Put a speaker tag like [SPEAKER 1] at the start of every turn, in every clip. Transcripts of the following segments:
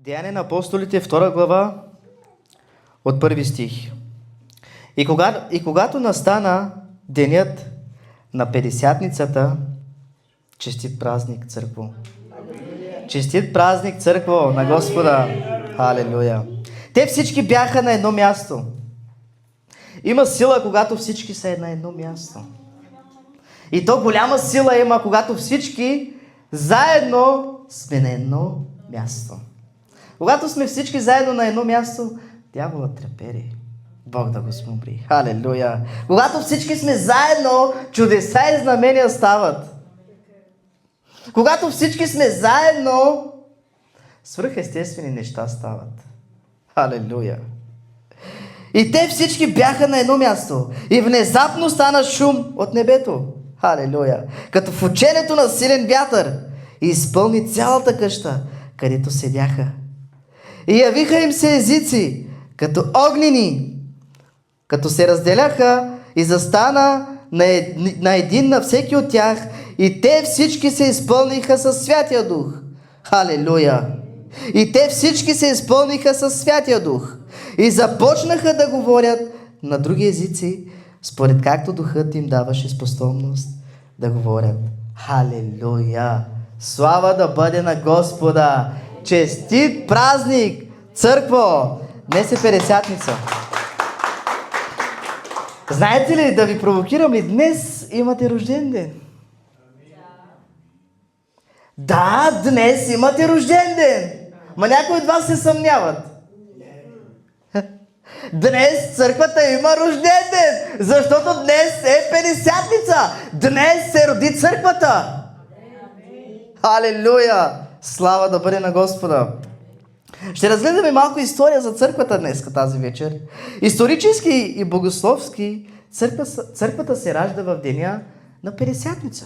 [SPEAKER 1] Деяния на апостолите, 2 глава, от 1 стих. И когато настана денят на Петдесятницата, честит празник, църкво. Честит празник, църкво, на Господа. Халелуя. Те всички бяха на едно място. Има сила, когато всички са на едно място. И то голяма сила има, когато всички заедно сме на едно място. Когато сме всички заедно на едно място, дяволът трепери. Бог да го смобри. Халелуя. Когато всички сме заедно, чудеса и знамения стават. Когато всички сме заедно, свръхестествени неща стават. Халелуя. И те всички бяха на едно място. И внезапно стана шум от небето. Халелуя. Като в учението на силен вятър. И изпълни цялата къща, където седяха. И явиха им се езици, като огнени, като се разделяха и застана на един на всеки от тях, и те всички се изпълниха със Святия Дух. Халелуя! И те всички се изпълниха със Святия Дух и започнаха да говорят на други езици, според както Духът им даваше способност да говорят. Халелуя! Слава да бъде на Господа! Честит празник, църкво! Днес е Петдесятница. Знаете ли, да ви провокирам ли, днес имате рожден ден? Да, днес имате рожден ден. Ма някои от вас се съмняват. Днес църквата има рожден ден, защото днес е Петдесятница. Днес се роди църквата. Халелуя! Слава да бъде на Господа! Ще разгледаме малко история за църквата днес, тази вечер. Исторически и богословски църквата се ражда в деня на Петдесятница.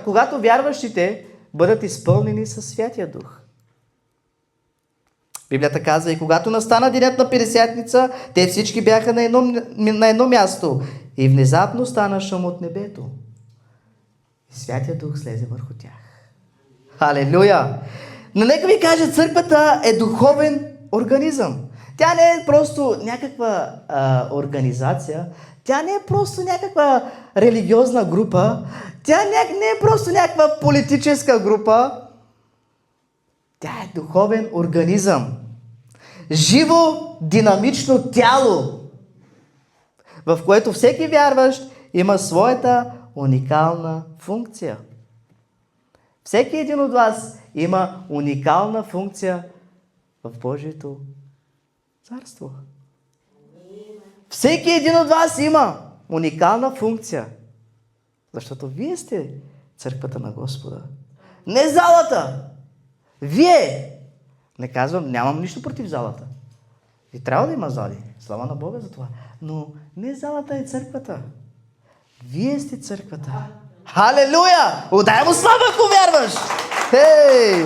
[SPEAKER 1] Когато вярващите бъдат изпълнени със Святия Дух. Библията казва: и когато настана денят на Петдесятница, те всички бяха на едно място. И внезапно стана шум от небето. И Святия Дух слезе върху тях. Халелуя! Но нека ви кажа, църквата е духовен организъм. Тя не е просто някаква организация, тя не е просто някаква религиозна група, тя не е просто някаква политическа група. Тя е духовен организъм. Живо, динамично тяло, в което всеки вярващ има своята уникална функция. Всеки един от вас има уникална функция в Божието царство. Всеки един от вас има уникална функция, защото вие сте църквата на Господа. Не залата! Вие! Не казвам, нямам нищо против залата. И трябва да има зали. Слава на Бога за това. Но не залата е църквата. Вие сте църквата. Халелуя! Отдай му слава, ако вярваш! Хей!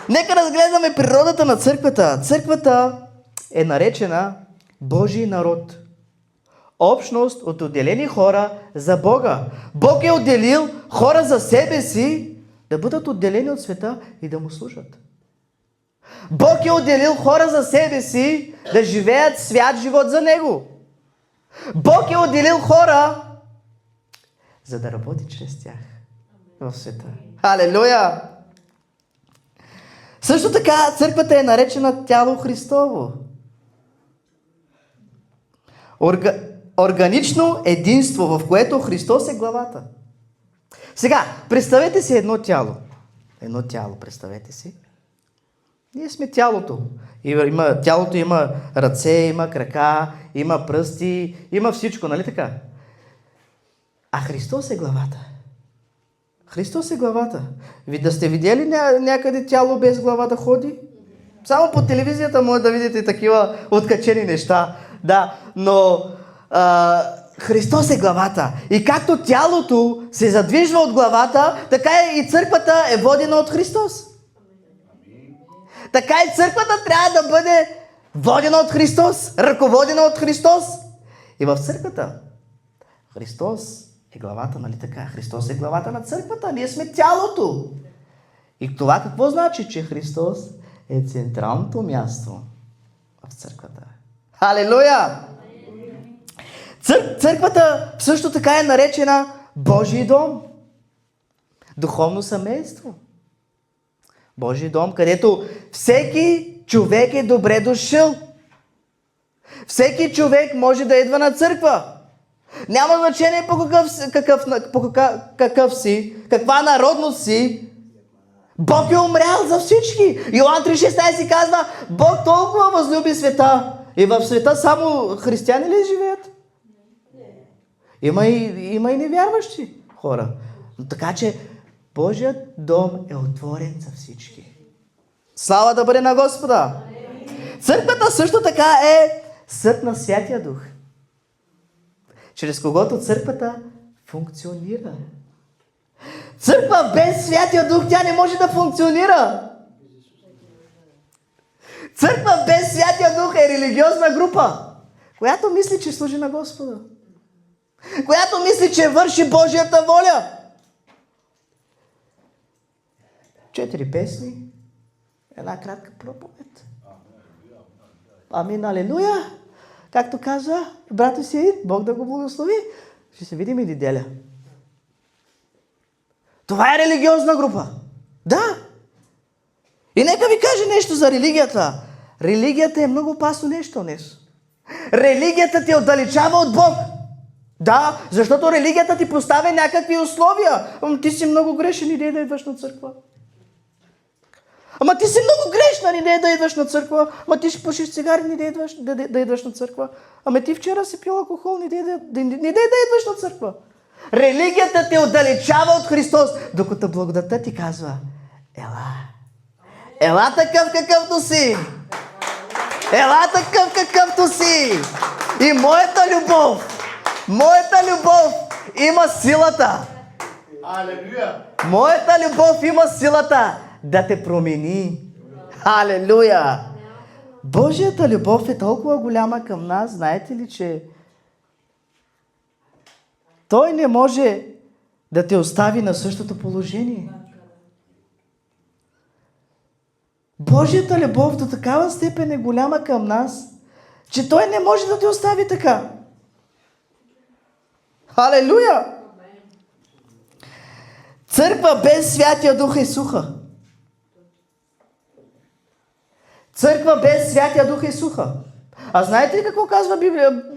[SPEAKER 1] Нека разгледаме природата на църквата. Църквата е наречена Божий народ. Общност от отделени хора за Бога. Бог е отделил хора за себе си да бъдат отделени от света и да му служат. Бог е отделил хора за себе си да живеят свят живот за Него. Бог е отделил хора за да работи чрез тях в света. Халелуя! Също така църквата е наречена тяло Христово. Органично единство, в което Христос е главата. Сега, представете си едно тяло. Едно тяло, представете си. Ние сме тялото. Тялото има ръце, има крака, има пръсти, има всичко, нали така? А Христос е главата. Христос е главата. Ви да сте видели някъде тяло без глава да ходи? Само по телевизията може да видите такива откачени неща. Да, но Христос е главата. И както тялото се задвижва от главата, така и църквата е водена от Христос. Така и църквата трябва да бъде водена от Христос, ръководена от Христос. И в църквата Христос е главата, нали така? Христос е главата на църквата, ние сме тялото. И това какво значи? Че Христос е централното място в църквата. Халелуя! Църквата също така е наречена Божий дом. Духовно семейство. Божий дом, където всеки човек е добре дошъл. Всеки човек може да идва на църква. Няма значение какъв си, каква народност си. Бог е умрял за всички. Йоан 3,16 казва, Бог толкова възлюби света. И в света само християни ли живеят? Има и невярващи хора. Но така че Божият дом е отворен за всички. Слава да бъде на Господа! Църквата също така е съд на Святия Дух, чрез когото църквата функционира. Църква без Святия Дух тя не може да функционира. Църква без Святия Дух е религиозна група, която мисли, че служи на Господа. Която мисли, че върши Божията воля. 4 песни, една кратка проповед. Амин, алелуя! Както каза брат Сеид, Бог да го благослови. Ще се видим и неделя. Това е религиозна група. Да. И нека ви кажа нещо за религията. Религията е много опасно нещо днес. Религията те отдалечава от Бог. Да, защото религията ти поставя някакви условия. Ти си много грешен, иди да идваш на църква. Ама ти си много грешна, не да идваш на църква. Ама ти ще пушиш цигари, не да идваш на църква. Ама ти вчера си пил алкохол, не да идваш на църква. Религията те отдалечава от Христос, докато благодата ти казва, ела. Ела такъв какъвто си. Ела такъв какъвто си. И моята любов има силата. Моята любов има силата да те промени. Халелуя! Божията любов е толкова голяма към нас, знаете ли, че Той не може да те остави на същото положение. Божията любов до такава степен е голяма към нас, че Той не може да те остави така. Халелуя! Църква без Святия Дух е суха. Църква без Святия Дух е суха. А знаете ли какво казва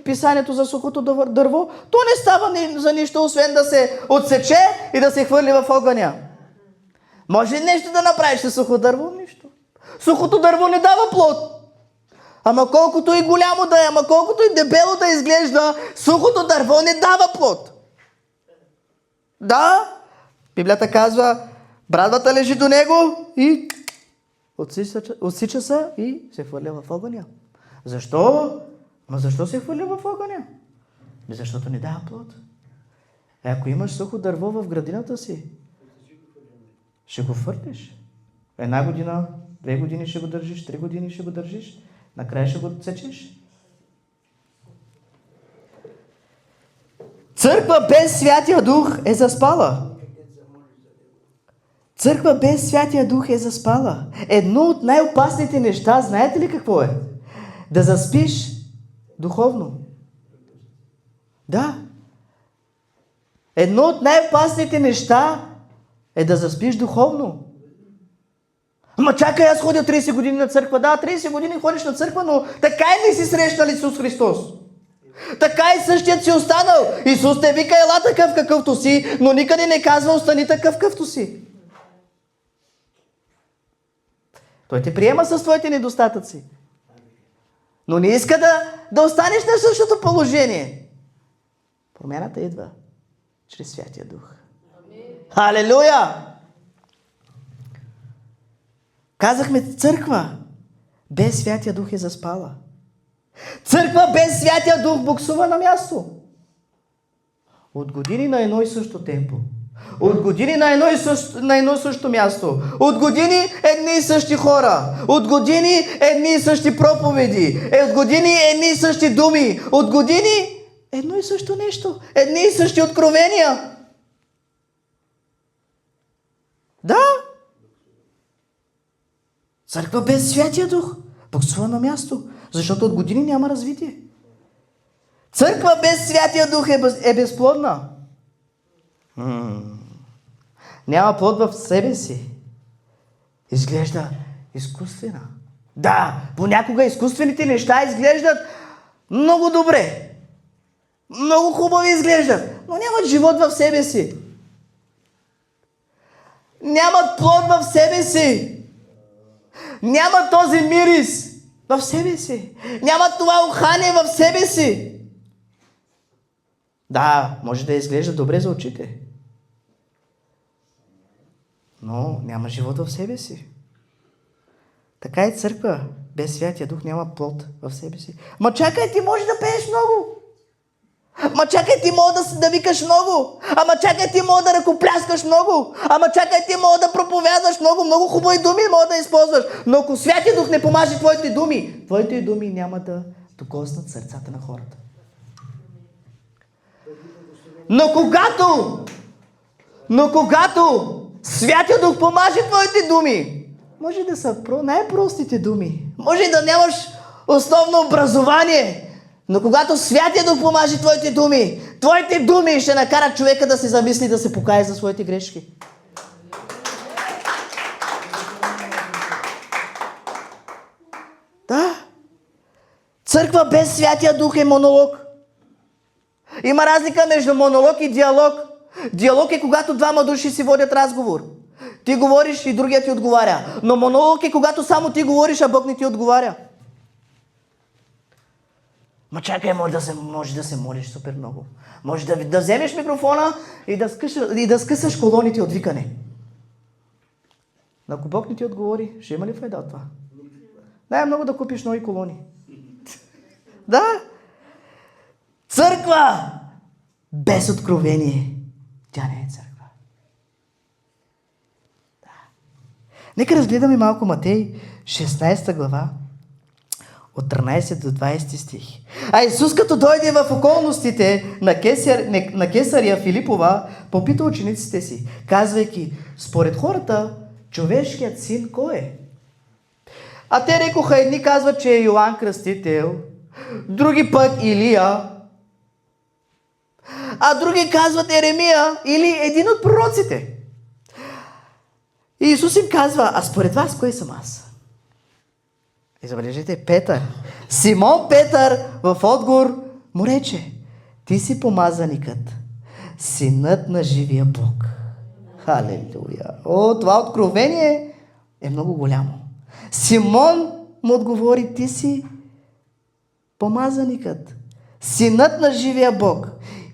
[SPEAKER 1] Писанието за сухото дърво? То не става за нищо, освен да се отсече и да се хвърли в огъня. Може ли нещо да направиш с сухо дърво? Нищо. Сухото дърво не дава плод. Ама колкото и голямо да е, ама колкото и дебело да изглежда, сухото дърво не дава плод. Да, Библията казва, брадвата лежи до него и отсича се и се хвърля в огъня. Защо? Защо се хвърля в огъня? Защото не дава плод. Ако имаш сухо дърво в градината си, ще го хвърлиш. 1 година, 2 години ще го държиш, 3 години ще го държиш, накрая ще го отсечеш. Църква без Святия Дух е заспала. Църква без Святия Дух е заспала. Едно от най-опасните неща, знаете ли какво е? Да заспиш духовно. Да. Едно от най-опасните неща е да заспиш духовно. Ама чакай, аз ходя 30 години на църква. Да, 30 години ходиш на църква, но така и не си срещнал Исус Христос. Така и същият си останал. Исус те вика, ела такъв какъвто си, но никъде не казва, остани такъв какъвто си. Той те приема със твоите недостатъци. Но не иска да останеш на същото положение. Промяната идва чрез Святия Дух. Халелуя! Казахме, църква без Святия Дух е заспала. Църква без Святия Дух буксува на място. От години на едно и също темпо. От години на едно и също място. От години едни и същи хора. От години едни и същи проповеди. От години едни и същи думи. От години едно и също нещо. Едни и същи откровения. Да. Църква без Святия Дух буксува на място, защото от години няма развитие. Църква без Святия Дух е безплодна. Няма плод в себе си. Изглежда изкуствена. Да, понякога изкуствените неща изглеждат много добре. Много хубави изглеждат, но нямат живот в себе си. Нямат плод в себе си. Няма този мирис в себе си. Няма това ухание в себе си. Да, може да изглежда добре за очите, но няма живот в себе си. Така и църква без Святия Дух няма плод в себе си. Ма чакай, ти може да пееш много. Ама чакай, ти мога да викаш много. Ама чакай, ти мога да ръкопляскаш много. Ама чакай, ти мога да проповядваш много. Много хубави думи мога да използваш. Но ако Святия Дух не помаже твоите думи няма да докоснат сърцата на хората. Но когато Святия Дух помаже твоите думи, може да са най-простите думи. Може да нямаш основно образование. Но когато Святия Дух помаже твоите думи ще накарат човека да се замисли, да се покае за своите грешки. Да. Църква без Святия Дух е монолог. Има разлика между монолог и диалог. Диалог е когато двама души си водят разговор. Ти говориш и другият ти отговаря. Но монолог е когато само ти говориш, а Бог не ти отговаря. Ма чакай, може да се молиш супер много. Може да вземеш микрофона и да скъсаш колоните от викане. Но ако Бог не ти отговори, ще има ли файда от това? Най-много да купиш нови колони. Да. Църква без откровение, тя не е църква. Да. Нека разгледаме малко Матей 16 глава от 13 до 20 стих. А Исус, като дойде в околностите на Кесария Филипова, попита учениците си, казвайки: според хората, човешкият син кой е? А те рекоха, едни казват, че е Йоан Кръстител, други пък Илия, а други казват Еремия или един от пророците. И Исус им казва: а според вас кой съм аз? И забележете, Петър. Симон Петър в отговор му рече: ти си помазаникът, синът на живия Бог. Халелуя! О, това откровение е много голямо. Симон му отговори: ти си помазаникът, синът на живия Бог.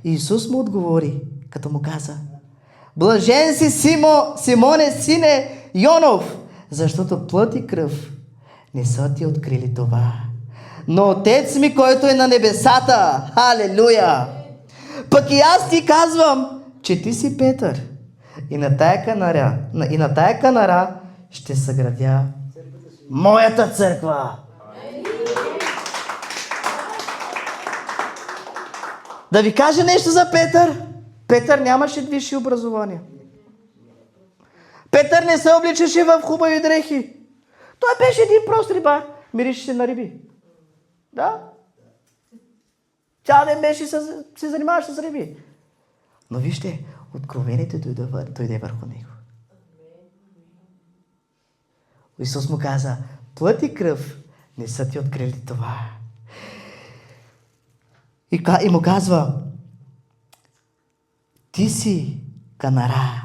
[SPEAKER 1] И Исус му отговори, като му каза: блажен си, Симоне, сине Йонов, защото плът и кръв не са ти открили това, но Отец ми, който е на небесата. Халелуя! Пък и аз ти казвам, че ти си Петър, и на тая канара ще съградя моята църква. Да ви кажа нещо за Петър. Петър нямаше висше образование. Петър не се обличаше в хубави дрехи. Той беше един прост рибар. Миришеше на риби. Да? Цял ден се занимаваше с риби. Но вижте, откровението дойде върху него. Исус му каза: плът и кръв не са ти открили това. И му казва: ти си канара.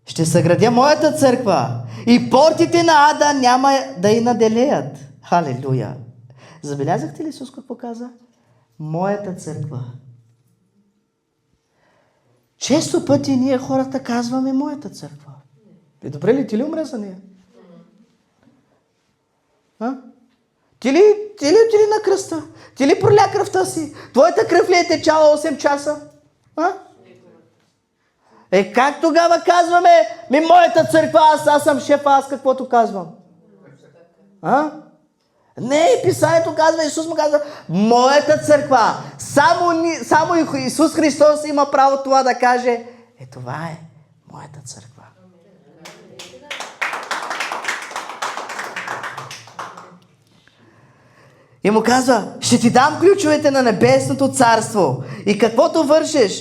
[SPEAKER 1] Ще съградя моята църква и портите на ада няма да й наделеят. Халелуя! Забелязахте ли Исус какво каза? Моята църква. Често пъти ние хората казваме моята църква. Добре ли, ти ли умре за нея? Ти ли отиди на кръста? Ти ли проля кръвта си? Твоята кръв ли е течала 8 часа? Как тогава казваме: моята църква, аз съм шефа, аз каквото казвам? Не, писанието казва, Исус му казва: моята църква. Само Исус Христос има право това да каже. Това е моята църква. И му казва, ще ти дам ключовете на небесното царство. И каквото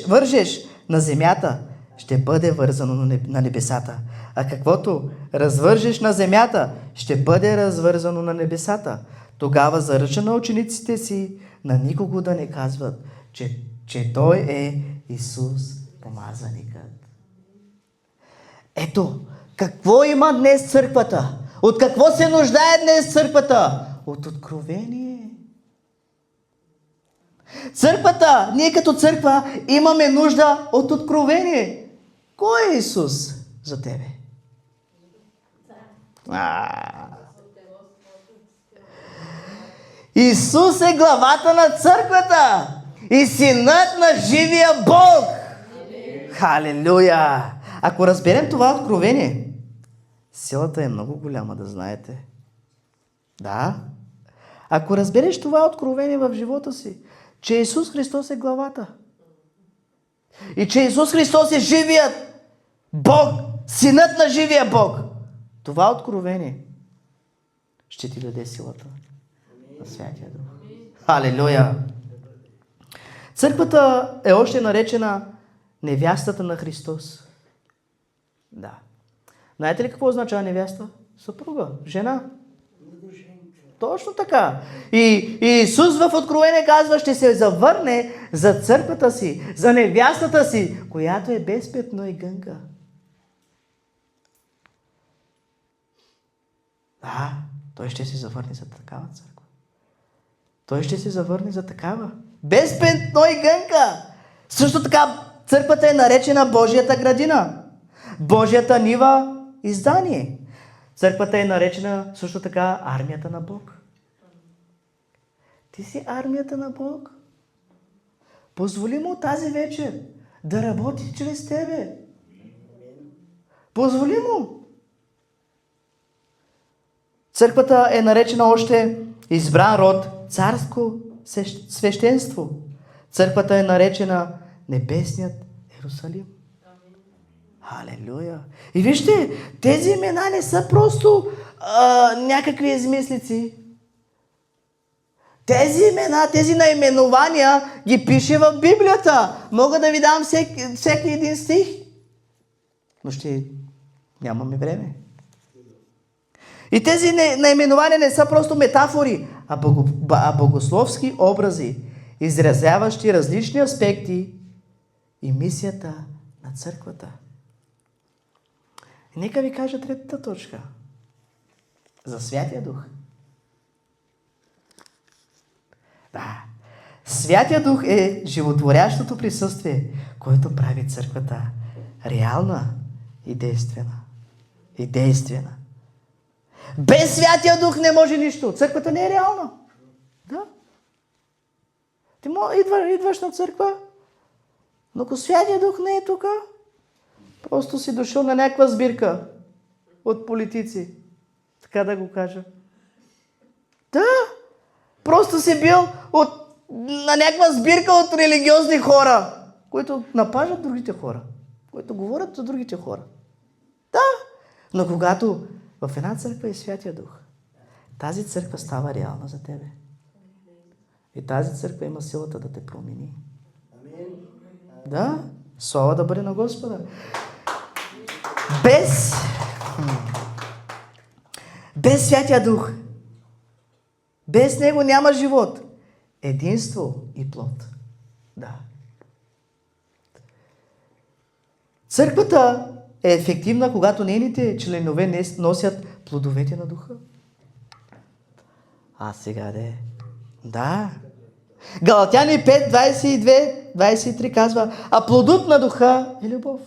[SPEAKER 1] вържеш на земята, ще бъде вързано на небесата. А каквото развържеш на земята, ще бъде развързано на небесата. Тогава заръча на учениците си на никого да не казват, че Той е Исус помазаникът. Ето, какво има днес църквата? От какво се нуждае днес църквата? От откровение. Църквата, ние като църква имаме нужда от откровение. Кой е Исус за тебе? Исус е главата на църквата и синът на живия Бог. Халелуя! Ако разберем това откровение, силата е много голяма, да знаете. Да. Ако разбереш това откровение в живота си, че Исус Христос е главата и че Исус Христос е живият Бог, синът на живия Бог, това откровение ще ти даде силата на Святия Дух. Халелуя! Църквата е още наречена невястата на Христос. Да. Знаете ли какво означава невяста? Съпруга, жена. Точно така. И Исус в Откровение казва, ще се завърне за църквата си, за невястата си, която е без петно и гънка. Да, Той ще се завърне за такава църква. Той ще се завърне за такава. Без петно и гънка. Също така, църквата е наречена Божията градина. Божията нива и здание. Църквата е наречена също така армията на Бог. Ти си армията на Бог. Позволи му тази вечер да работи чрез тебе. Позволи му. Църквата е наречена още избран род, царско свещенство. Църквата е наречена Небесният Иерусалим. Халелуя! И вижте, тези имена не са просто някакви измислици. Тези имена, тези наименования ги пише в Библията. Мога да ви дам всеки един стих. Но ще нямаме време. И тези наименования не са просто метафори, а богословски образи, изразяващи различни аспекти и мисията на църквата. И нека ви кажа третата точка. За Святия Дух. Да. Святия Дух е животворящото присъствие, което прави църквата реална и действена. Без Святия Дух не може нищо. Църквата не е реална. Да. Ти идваш на църква, но ако Святия Дух не е тук, просто си дошъл на някаква сбирка от политици. Така да го кажа. Да. Просто си бил на някаква сбирка от религиозни хора, които напажат другите хора, които говорят за другите хора. Да. Но когато в една църква е Святия Дух, тази църква става реална за тебе. И тази църква има силата да те промени. Да. Слава да бъде на Господа. Без Святия Дух, без Него няма живот, единство и плод. Да. Църквата е ефективна, когато нейните членове носят плодовете на Духа. А сега да. Галатяни 5, 22, 23 казва, а плодът на Духа е любов.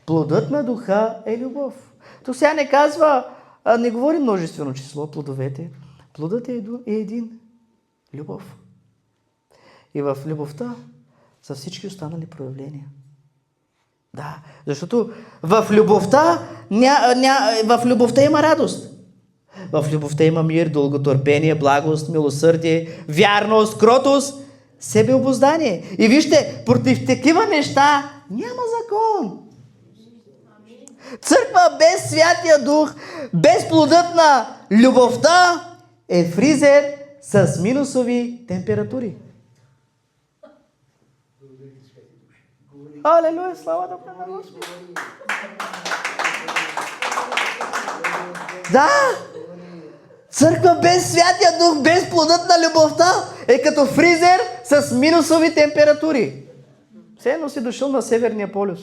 [SPEAKER 1] Плодът на Духа е любов. Тук сега не казва, не говори множествено число, плодовете. Плодът е един. Любов. И в любовта са всички останали проявления. Да, защото в любовта има радост. В любовта има мир, дълготърпение, благост, милосърдие, вярност, кротост, себеобуздание. И вижте, против такива неща няма закон. Църква без Святия Дух, без плодът на любовта е фризер с минусови температури. Алелуя, слава да Господи. Да! Църква без Святия Дух, без плодът на любовта е като фризер с минусови температури. Все едно си дошъл на Северния полюс.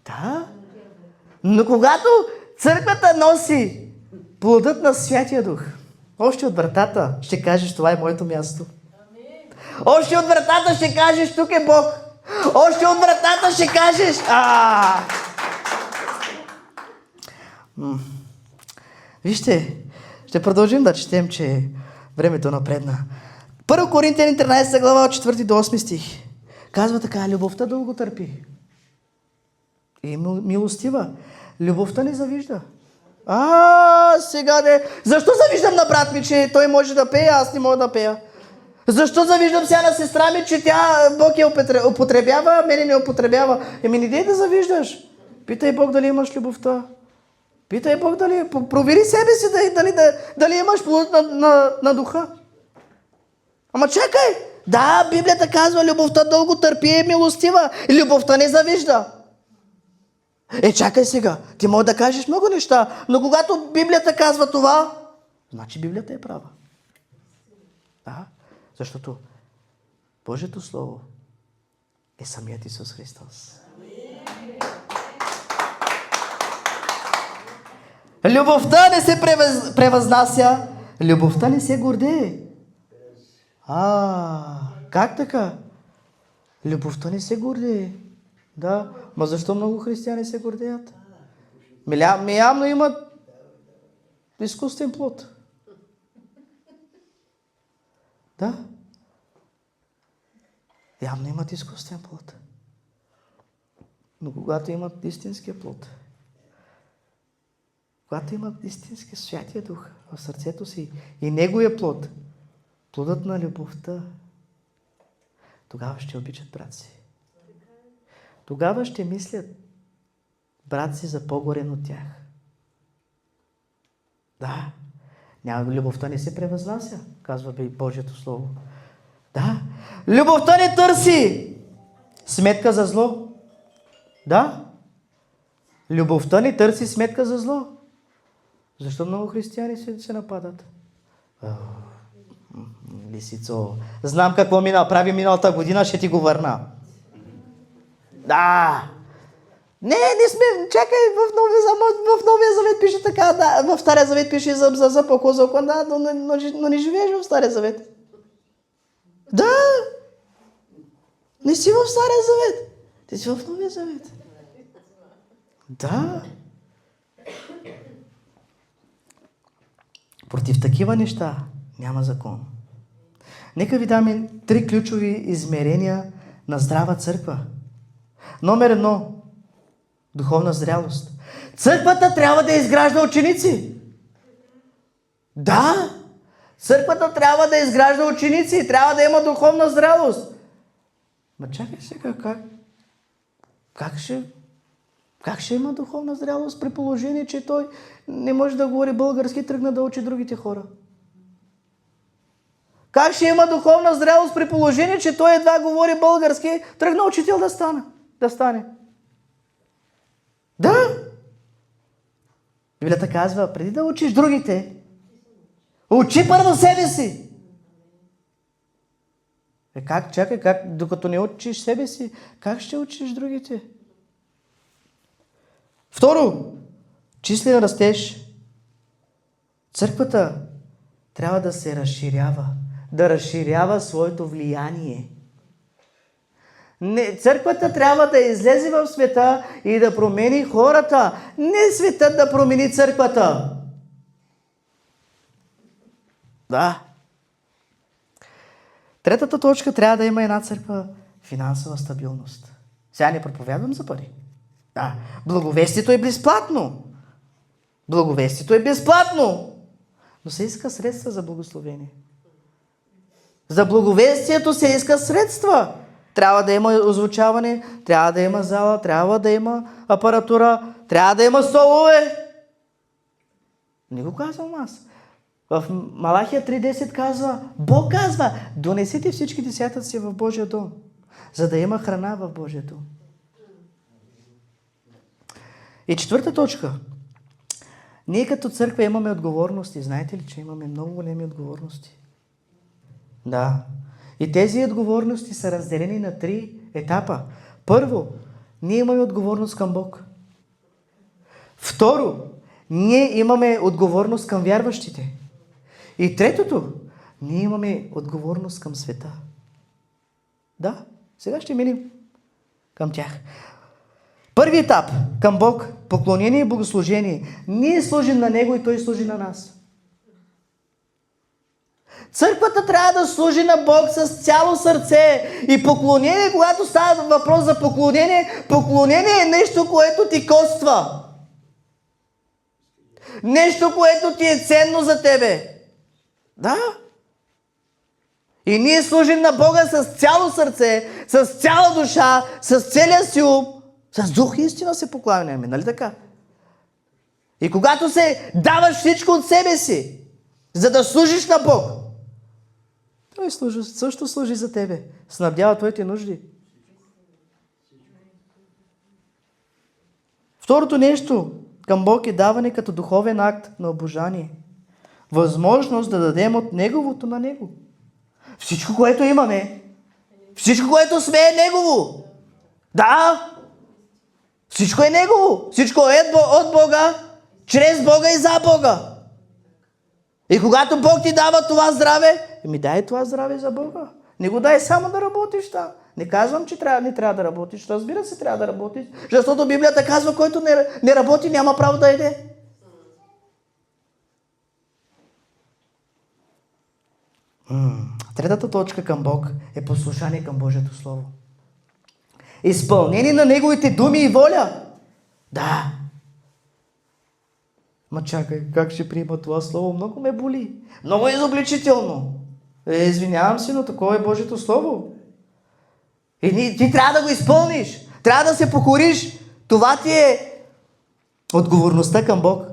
[SPEAKER 1] Да. Но когато църквата носи плодът на Святия Дух, още от вратата ще кажеш, това е моето място. Още от вратата ще кажеш, тук е Бог. Още от вратата ще кажеш, Вижте, ще продължим да четем, че времето напредна. 1 Коринтияни 13 глава от 4 до 8 стих. Казва така, любовта дълго търпи. И милостива. Любовта не завижда. Сега не. Защо завиждам на брат ми, че той може да пее, аз не мога да пея? Защо завиждам сега на сестра ми, че тя Бог я употребява, а мене не употребява? Не дей да завиждаш. Питай Бог дали имаш любовта. Питай Бог дали. Провери себе си дали имаш плод на духа. Ама чакай. Да, Библията казва, любовта дълго търпи и е милостива. И любовта не завижда. Чакай сега. Ти може да кажеш много неща, но когато Библията казва това, значи Библията е права. Да, защото Божието Слово е самият Исус Христос. Любовта не се превъзнася, любовта не се гордее. Как така? Любовта не се гордее. Да, ма защо много християни се гордеят? Явно имат изкуствен плод. Да. Явно имат изкуствен плод. Но когато имат истинския плод, когато имат истински Святия Дух в сърцето си и Неговия плод, плодът на любовта, тогава ще обичат брат си. Тогава ще мислят брат си за по-горен от тях. Да, любовта не се превъзнася, казва Божието Слово. Да, любовта не търси сметка за зло. Да, любовта не търси сметка за зло. Защо много християни се нападат? Лисицо, знам какво ми направи миналата година, ще ти го върна. Да. Не сме, чакай, в Новия Завет пише така, да, в Стария Завет пише за око, за око, да, но не живееш в Стария Завет. Да. Не си в Стария Завет. Ти си в Новия Завет. Да. Против такива неща няма закон. Нека ви дам 3 ключови измерения на здрава църква. Номер 1. Духовна зрялост. Църквата трябва да изгражда ученици. Да! Църквата трябва да изгражда ученици. Трябва да има духовна зрялост. Ма чакай сега, как ще има духовна зрялост при положение, че той не може да говори български, тръгна да учи другите хора? Как ще има духовна зрялост при положение, че той едва говори български, тръгна учител да стане? Да! Библията казва, преди да учиш другите, учи първо себе си. Докато не учиш себе си, как ще учиш другите? Второ, числен растеж. Църквата трябва да се разширява, да разширява своето влияние. Църквата трябва да излезе в света и да промени хората. Не светът да промени църквата. Да. Третата точка, трябва да има една църква финансова стабилност. Сега не проповядвам за пари. Да. Благовестието е безплатно. Но се иска средства за благословение. За благовестието се иска средства. Трябва да има озвучаване, трябва да има зала, трябва да има апаратура, трябва да има столове. Не го казвам аз. В Малахия 3.10 казва, Бог казва, донесете всички десятъци в Божия дом, за да има храна в Божия дом. И четвърта точка. Ние като църква имаме отговорности. Знаете ли, че имаме много големи отговорности? Да. И тези отговорности са разделени на 3 етапа. Първо, ние имаме отговорност към Бог. Второ, ние имаме отговорност към вярващите. И третото, ние имаме отговорност към света. Да, сега ще минем към тях. Първи етап към Бог, поклонение и богослужение. Ние служим на Него и Той служи на нас. Църквата трябва да служи на Бог с цяло сърце. И поклонение, когато става въпрос за поклонение е нещо, което ти коства. Нещо, което ти е ценно за тебе. Да. И ние служим на Бога с цяло сърце, с цяла душа, с целия си ум, с дух и истина се покланяме, нали така? И когато се даваш всичко от себе си, за да служиш на Бог, Той също служи за тебе. Снабдява твоите нужди. Второто нещо към Бог е даване като духовен акт на обожание. Възможност да дадем от Неговото на Него. Всичко, което имаме, всичко, което сме е Негово. Да, всичко е Негово. Всичко е от Бога, чрез Бога и за Бога. И когато Бог ти дава това здраве, ми дай това здраве за Бога. Не го дай само да работиш там. Не казвам, че не трябва да работиш. Разбира се, трябва да работиш. Защото Библията казва, който не работи, няма право да еде. Третата точка към Бог е послушание към Божието Слово. Изпълнение на Неговите думи и воля. Да. Ма чакай, как ще приема това Слово? Много ме боли. Много е изобличително. Извинявам се, но такова е Божието Слово. И ти трябва да го изпълниш. Трябва да се покориш. Това ти е отговорността към Бог.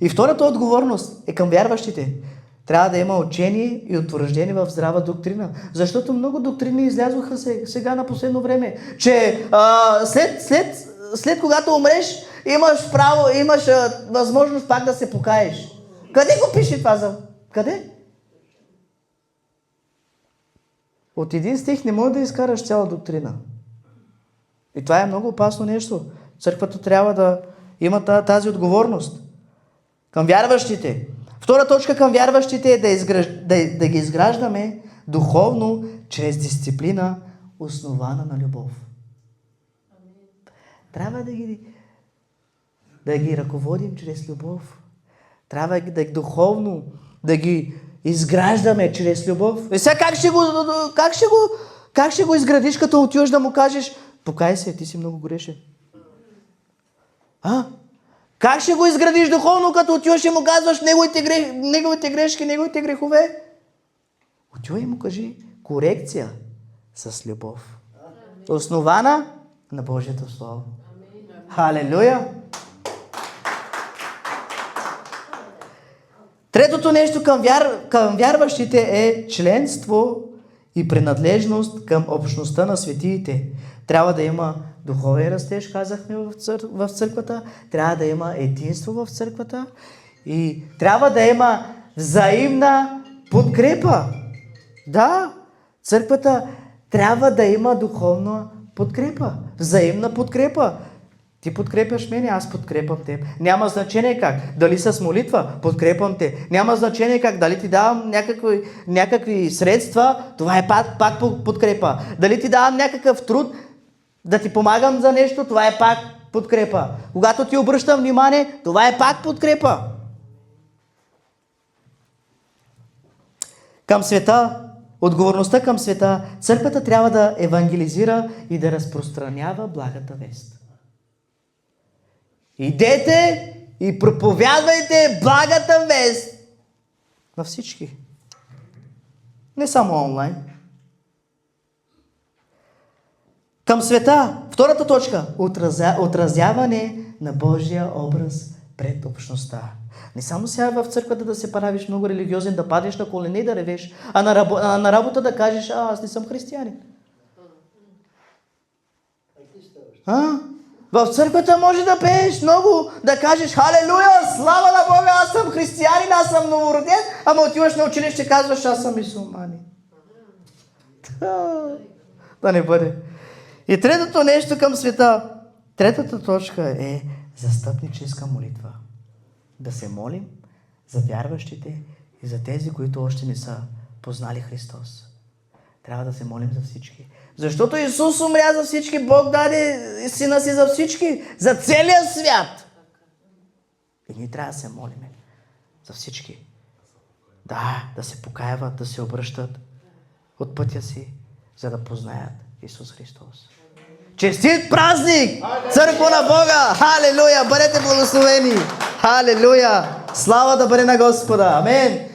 [SPEAKER 1] И втората отговорност е към вярващите. Трябва да има учение и утвърждение в здрава доктрина. Защото много доктрини излязоха сега на последно време. Че след когато умреш, имаш право, имаш възможност пак да се покаеш. Къде го пише това? Къде? От един стих не може да изкараш цяла доктрина. И това е много опасно нещо. Църквата трябва да има тази отговорност. Към вярващите. Втора точка към вярващите е да ги изграждаме духовно, чрез дисциплина, основана на любов. Трябва да ги ръководим чрез любов. Трябва духовно да ги изграждаме чрез любов. И сега как ще го изградиш, като отиваш да му кажеш, покай се, ти си много грешен. Как ще го изградиш духовно, като отиваш и му казваш неговите грешки, неговите грехове? Отивай и му кажи корекция с любов. Основана на Божието Слово. Халелуя! Третото нещо към вярващите е членство и принадлежност към общността на светиите. Трябва да има духовен растеж, казахме в църквата. Трябва да има единство в църквата. И трябва да има взаимна подкрепа. Да, църквата трябва да има духовна подкрепа. Взаимна подкрепа. Ти подкрепяш мене, аз подкрепям теб. Няма значение как. Дали с молитва, подкрепям те. Няма значение как. Дали ти давам някакви средства, това е пак подкрепа. Дали ти давам някакъв труд, да ти помагам за нещо, това е пак подкрепа. Когато ти обръщам внимание, това е пак подкрепа. Към света, отговорността към света, църквата трябва да евангелизира и да разпространява благата вест. Идете и проповядвайте благата вест на всички. Не само онлайн. Към света, втората точка, отразяване на Божия образ пред общността. Не само сега в църквата да се правиш много религиозен, да падеш на колене и да ревеш, а на работа да кажеш, аз не съм християнин. В църквата може да пееш много, да кажеш халелуя, слава на Бога, аз съм християнин, аз съм новороден, ама отиваш на училище и казваш, аз съм мюсюлманин. Да не бъде. И третото нещо към света, третата точка е застъпническа молитва. Да се молим за вярващите и за тези, които още не са познали Христос. Трябва да се молим за всички. Защото Исус умря за всички, Бог даде Сина си за всички, за целия свят. И ние трябва да се молим за всички. Да се покаяват, да се обръщат от пътя си, за да познаят Исус Христос. Честит празник! Църква на Бога! Халелуя! Бъдете благословени! Халелуя! Слава да бъде на Господа! Амин!